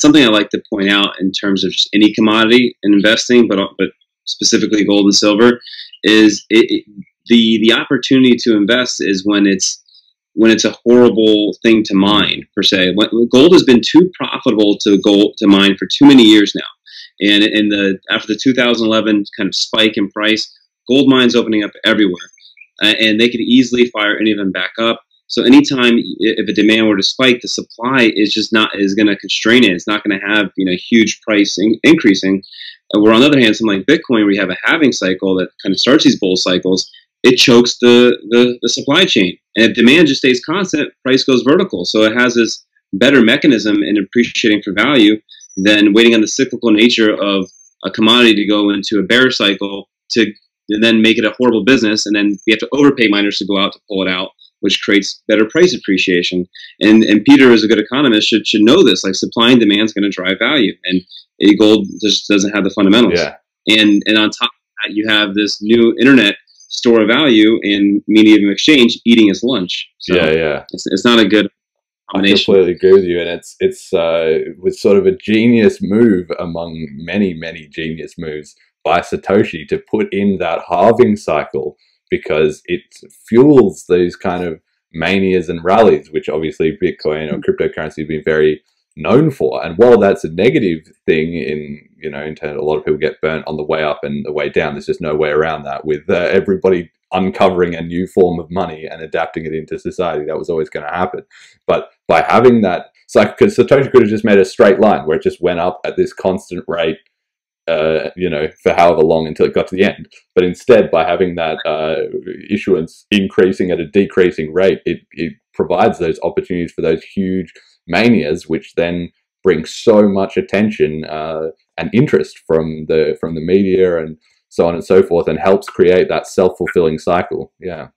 something I like to point out in terms of just any commodity in investing, but specifically gold and silver, is the opportunity to invest is when it's a horrible thing to mine per se. Gold has been too profitable to mine for too many years now, and after the 2011 kind of spike in price, gold mines opening up everywhere, and they could easily fire any of them back up. So anytime if a demand were to spike, the supply is going to constrain it. It's not going to have huge price increasing. Where on the other hand, something like Bitcoin, where you have a halving cycle that kind of starts these bull cycles, it chokes the supply chain. And if demand just stays constant, price goes vertical. So it has this better mechanism in appreciating for value than waiting on the cyclical nature of a commodity to go into a bear cycle to then make it a horrible business. And then we have to overpay miners to go out to pull it out, which creates better price appreciation. And Peter, as a good economist, should know this. Like, supply and demand is going to drive value. And gold just doesn't have the fundamentals. Yeah. And on top of that, you have this new internet store of value and medium of exchange eating its lunch. So yeah. It's not a good combination. I completely agree with you, and it was sort of a genius move among many genius moves by Satoshi to put in that halving cycle, because it fuels these kind of manias and rallies, which obviously Bitcoin or cryptocurrency have been very known for. And while that's a negative thing in terms, a lot of people get burnt on the way up and the way down. There's just no way around that. With everybody uncovering a new form of money and adapting it into society, that was always going to happen. But by having that, it's like, because Satoshi could have just made a straight line where it just went up at this constant rate, for however long until it got to the end. But instead, by having that issuance increasing at a decreasing rate, it provides those opportunities for those huge manias, which then bring so much attention and interest from the media and so on and so forth, and helps create that self-fulfilling cycle. Yeah.